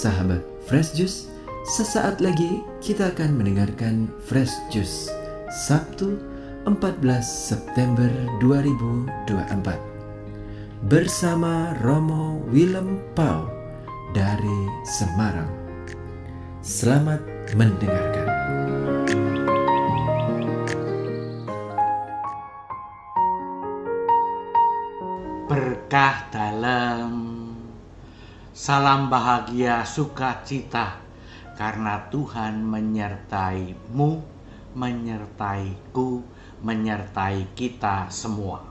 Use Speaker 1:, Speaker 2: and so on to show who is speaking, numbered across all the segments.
Speaker 1: sahabat Fresh Juice, sesaat lagi kita akan mendengarkan Fresh Juice Sabtu 14 September 2024 bersama Romo Willem Pau dari Semarang. Selamat mendengarkan.
Speaker 2: Berkah dalam, salam bahagia sukacita karena Tuhan menyertai-mu, menyertaiku, menyertai kita semua.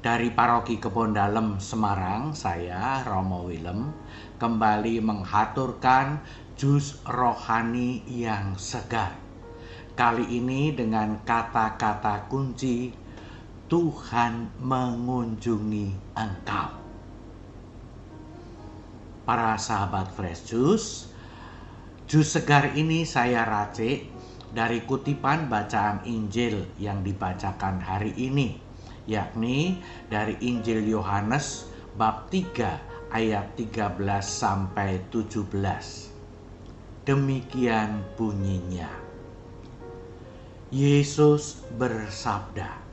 Speaker 2: Dari Paroki Kebon Dalem Semarang, saya Romo Willem kembali menghaturkan jus rohani yang segar. Kali ini dengan kata-kata kunci Tuhan mengunjungi engkau. Para sahabat Fresh Juice, jus segar ini saya racik dari kutipan bacaan Injil yang dibacakan hari ini, yakni dari Injil Yohanes bab 3 ayat 13 sampai 17. Demikian bunyinya. Yesus bersabda,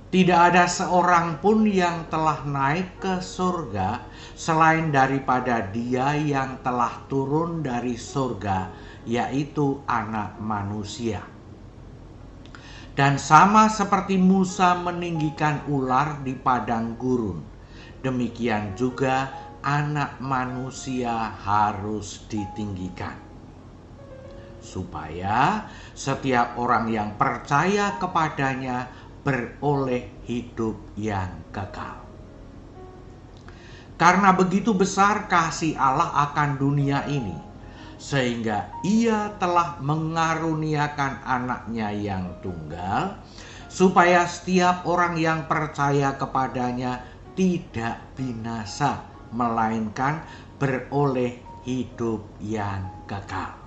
Speaker 2: "Tidak ada seorang pun yang telah naik ke surga selain daripada Dia yang telah turun dari surga, yaitu Anak Manusia. Dan sama seperti Musa meninggikan ular di padang gurun, demikian juga Anak Manusia harus ditinggikan, supaya setiap orang yang percaya kepadanya beroleh hidup yang kekal. Karena begitu besar kasih Allah akan dunia ini, sehingga Ia telah mengaruniakan anaknya yang tunggal, supaya setiap orang yang percaya kepadanya tidak binasa, melainkan beroleh hidup yang kekal.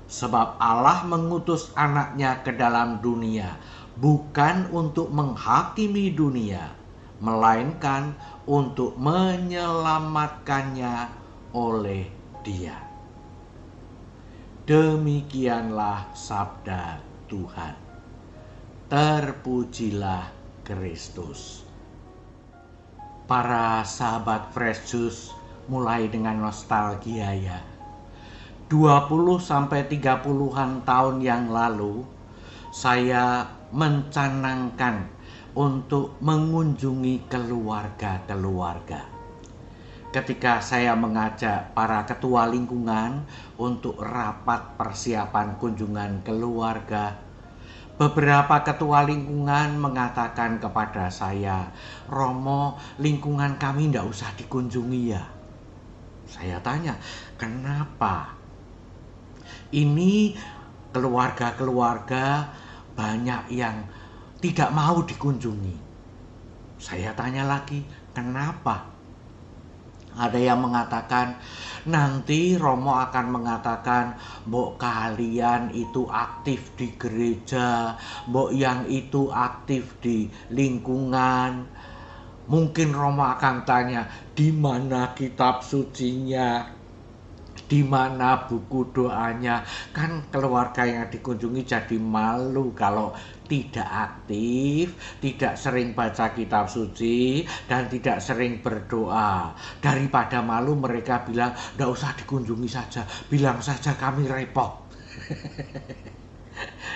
Speaker 2: Sebab Allah mengutus anaknya ke dalam dunia, bukan untuk menghakimi dunia, melainkan untuk menyelamatkannya oleh Dia." Demikianlah sabda Tuhan. Terpujilah Kristus. Para sahabat Fresh Juice, mulai dengan nostalgia ya. 20-30-an tahun yang lalu, saya mencanangkan untuk mengunjungi keluarga-keluarga. Ketika saya mengajak para ketua lingkungan untuk rapat persiapan kunjungan keluarga, beberapa ketua lingkungan mengatakan kepada saya, "Romo, lingkungan kami tidak usah dikunjungi ya." Saya tanya, "Kenapa?" "Ini keluarga-keluarga banyak yang tidak mau dikunjungi." Saya tanya lagi, "Kenapa?" Ada yang mengatakan, "Nanti Romo akan mengatakan, mbok kalian itu aktif di gereja, mbok yang itu aktif di lingkungan. Mungkin Romo akan tanya, di mana kitab sucinya? Di mana buku doanya?" Kan keluarga yang dikunjungi jadi malu kalau tidak aktif, tidak sering baca kitab suci, dan tidak sering berdoa. Daripada malu mereka bilang, "Tidak usah dikunjungi saja, bilang saja kami repot."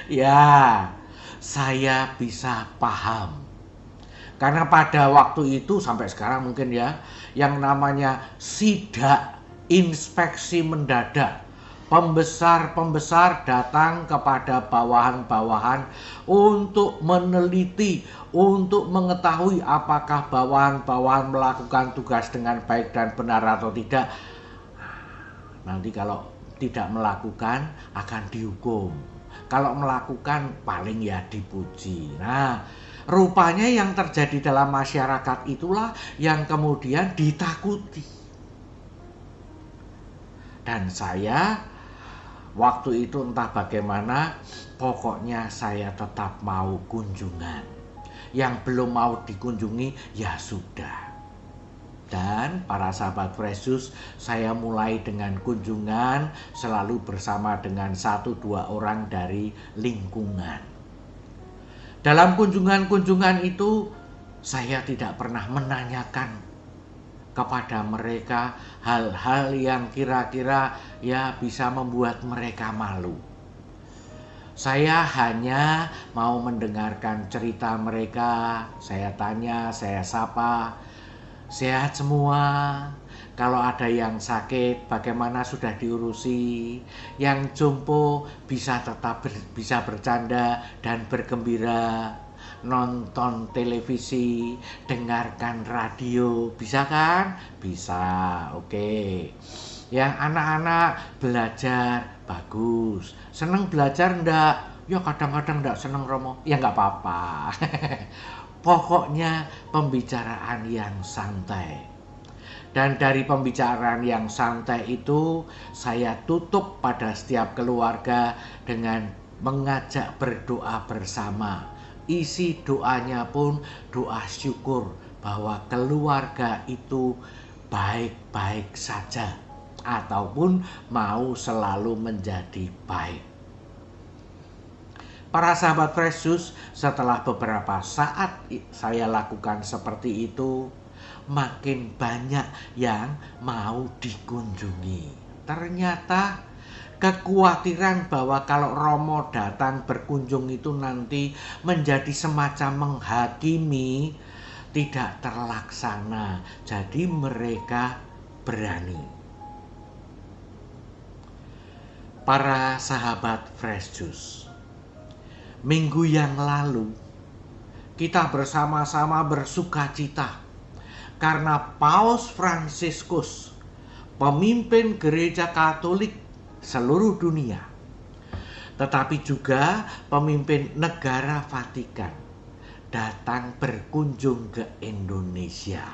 Speaker 2: Ya, saya bisa paham. Karena pada waktu itu sampai sekarang mungkin ya, yang namanya sidak inspeksi mendadak. Pembesar-pembesar datang kepada bawahan-bawahan untuk meneliti, untuk mengetahui apakah bawahan-bawahan melakukan tugas dengan baik dan benar atau tidak. Nanti kalau tidak melakukan akan dihukum. Kalau melakukan paling ya dipuji. Nah, rupanya yang terjadi dalam masyarakat itulah yang kemudian ditakuti. Dan saya waktu itu entah bagaimana, pokoknya saya tetap mau kunjungan. Yang belum mau dikunjungi ya sudah. Dan para sahabat Fresh Juice, saya mulai dengan kunjungan selalu bersama dengan 1-2 orang dari lingkungan. Dalam kunjungan-kunjungan itu, saya tidak pernah menanyakan kepada mereka hal-hal yang kira-kira ya bisa membuat mereka malu. Saya hanya mau mendengarkan cerita mereka. Saya tanya, saya sapa, sehat semua? Kalau ada yang sakit, bagaimana sudah diurusi? Yang jompo bisa tetap bisa bercanda dan bergembira. Nonton televisi, dengarkan radio, bisa kan? Bisa, oke. Yang anak-anak belajar, bagus. Seneng belajar enggak? Ya kadang-kadang enggak seneng Romo. Ya enggak apa-apa. Pokoknya pembicaraan yang santai. Dan dari pembicaraan yang santai itu, saya tutup pada setiap keluarga dengan mengajak berdoa bersama. Isi doanya pun doa syukur bahwa keluarga itu baik-baik saja ataupun mau selalu menjadi baik. Para sahabat Fresh Juice, setelah beberapa saat saya lakukan seperti itu, makin banyak yang mau dikunjungi. Ternyata kekhawatiran bahwa kalau Romo datang berkunjung itu nanti menjadi semacam menghakimi tidak terlaksana. Jadi mereka berani. Para sahabat Fresh Juice, minggu yang lalu kita bersama-sama bersukacita karena Paus Fransiskus, pemimpin gereja Katolik seluruh dunia, tetapi juga pemimpin negara Vatikan, datang berkunjung ke Indonesia,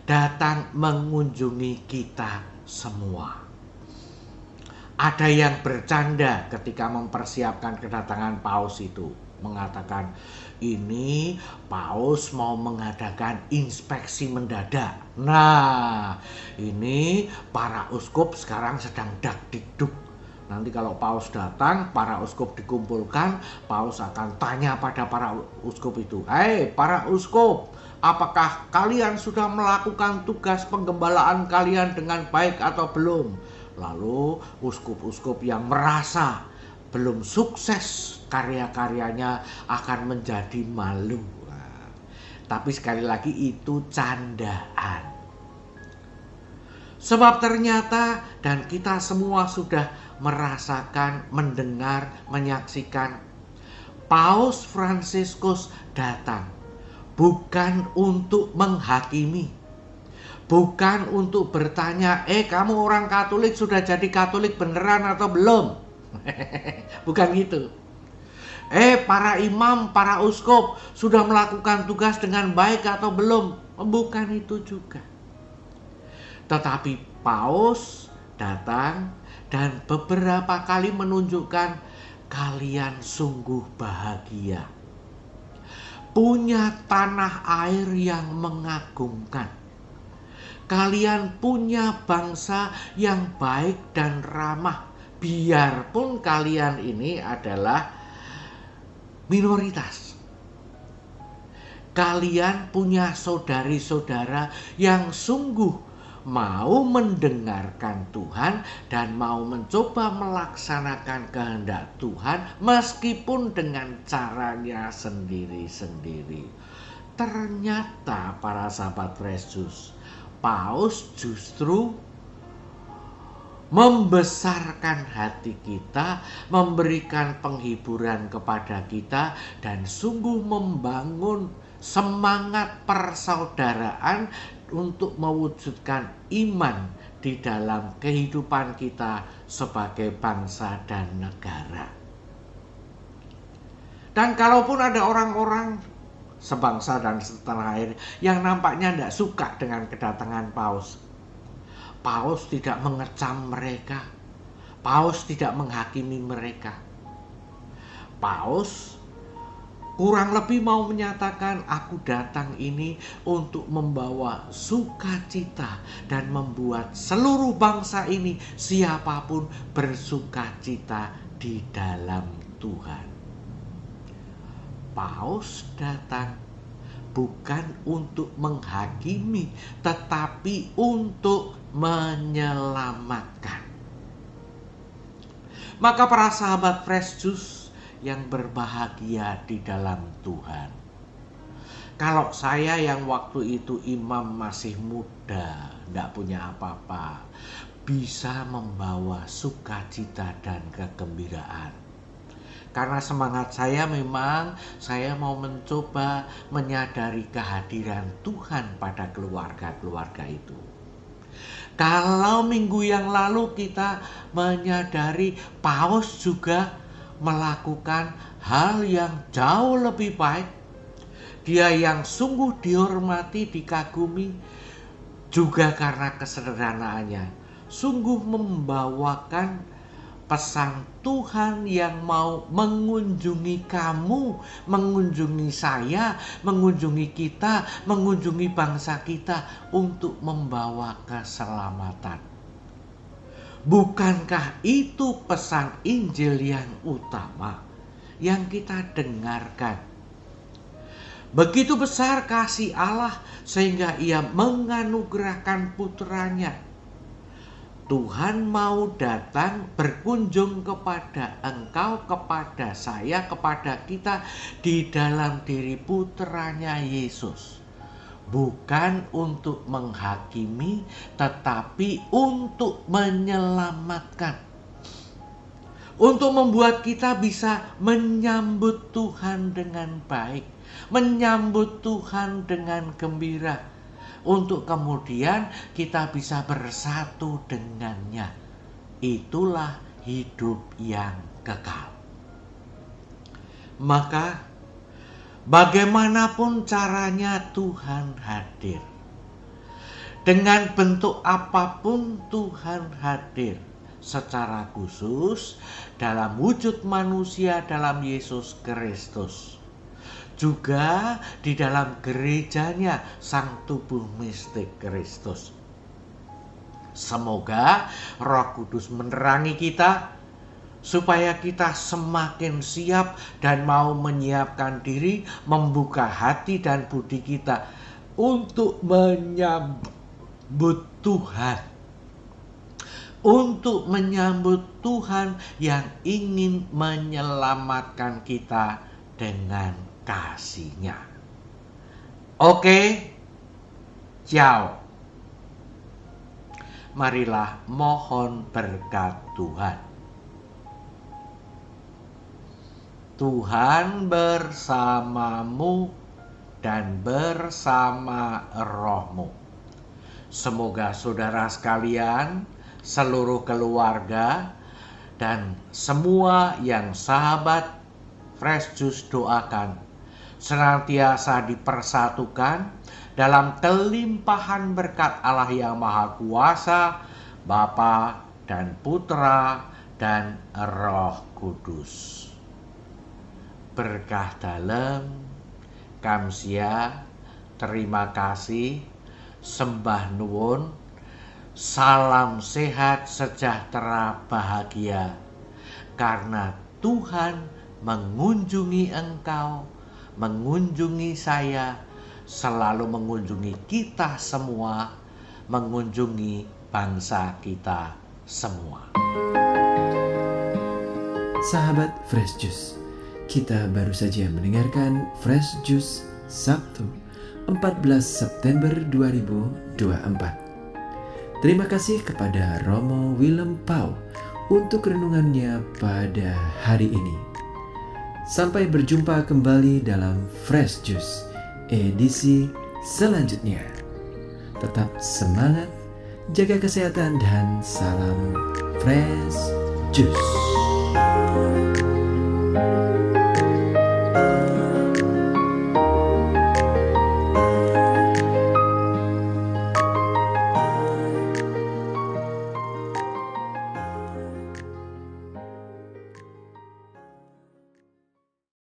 Speaker 2: datang mengunjungi kita semua. Ada yang bercanda ketika mempersiapkan kedatangan Paus itu, mengatakan ini Paus mau mengadakan inspeksi mendadak. Nah, ini para uskup sekarang sedang dak-dikduk. Nanti kalau Paus datang, para uskup dikumpulkan, Paus akan tanya pada para uskup itu, "Hei para uskup, apakah kalian sudah melakukan tugas penggembalaan kalian dengan baik atau belum?" Lalu uskup-uskup yang merasa belum sukses karya-karyanya akan menjadi malu. Tapi sekali lagi itu candaan. Sebab ternyata dan kita semua sudah merasakan, mendengar, menyaksikan Paus Fransiskus datang bukan untuk menghakimi, bukan untuk bertanya, kamu orang Katolik sudah jadi Katolik beneran atau belum? Bukan gitu. Para imam, para uskup sudah melakukan tugas dengan baik atau belum? Bukan itu juga. Tetapi Paus datang dan beberapa kali menunjukkan kalian sungguh bahagia. Punya tanah air yang mengagumkan. Kalian punya bangsa yang baik dan ramah. Biarpun kalian ini adalah minoritas. Kalian punya saudari-saudara yang sungguh mau mendengarkan Tuhan dan mau mencoba melaksanakan kehendak Tuhan meskipun dengan caranya sendiri-sendiri. Ternyata para sahabat Fresh Juice, Paus justru membesarkan hati kita, memberikan penghiburan kepada kita, dan sungguh membangun semangat persaudaraan untuk mewujudkan iman di dalam kehidupan kita sebagai bangsa dan negara. Dan kalaupun ada orang-orang sebangsa dan setanah air yang nampaknya tidak suka dengan kedatangan Paus, Paus tidak mengecam mereka. Paus tidak menghakimi mereka. Paus kurang lebih mau menyatakan aku datang ini untuk membawa sukacita dan membuat seluruh bangsa ini siapapun bersukacita di dalam Tuhan. Paus datang bukan untuk menghakimi, tetapi untuk menyelamatkan. Maka para sahabat Fresh Juice yang berbahagia di dalam Tuhan, kalau saya yang waktu itu imam masih muda, tidak punya apa-apa, bisa membawa sukacita dan kegembiraan. Karena semangat saya memang saya mau mencoba menyadari kehadiran Tuhan pada keluarga-keluarga itu. Kalau minggu yang lalu kita menyadari Paus juga melakukan hal yang jauh lebih baik. Dia yang sungguh dihormati, dikagumi, juga karena kesederhanaannya, sungguh membawakan pesan Tuhan yang mau mengunjungi kamu, mengunjungi saya, mengunjungi kita, mengunjungi bangsa kita untuk membawa keselamatan. Bukankah itu pesan Injil yang utama yang kita dengarkan? Begitu besar kasih Allah sehingga Ia menganugerahkan putranya. Tuhan mau datang berkunjung kepada engkau, kepada saya, kepada kita di dalam diri putranya Yesus. Bukan untuk menghakimi, tetapi untuk menyelamatkan. Untuk membuat kita bisa menyambut Tuhan dengan baik, menyambut Tuhan dengan gembira. Untuk kemudian kita bisa bersatu dengannya. Itulah hidup yang kekal. Maka bagaimanapun caranya Tuhan hadir. Dengan bentuk apapun Tuhan hadir. Secara khusus dalam wujud manusia dalam Yesus Kristus. Juga di dalam gerejanya sang tubuh mistik Kristus. Semoga Roh Kudus menerangi kita supaya kita semakin siap dan mau menyiapkan diri, membuka hati dan budi kita untuk menyambut Tuhan. Untuk menyambut Tuhan yang ingin menyelamatkan kita dengan kasih-Nya. Oke, ciao. Marilah mohon berkat Tuhan. Tuhan bersamamu dan bersama rohmu. Semoga saudara sekalian, seluruh keluarga, dan semua yang sahabat Fresh Juice doakan senantiasa dipersatukan dalam kelimpahan berkat Allah yang Maha Kuasa, Bapa dan Putra dan Roh Kudus. Berkah dalam, kamsia, terima kasih, sembah nuwun, salam sehat, sejahtera, bahagia. Karena Tuhan mengunjungi engkau, mengunjungi saya, selalu mengunjungi kita semua, mengunjungi bangsa kita semua.
Speaker 1: Sahabat Fresh Juice, kita baru saja mendengarkan Fresh Juice Sabtu 14 September 2024. Terima kasih kepada Romo Willem Pau untuk renungannya pada hari ini. Sampai berjumpa kembali dalam Fresh Juice edisi selanjutnya. Tetap semangat, jaga kesehatan, dan salam Fresh Juice.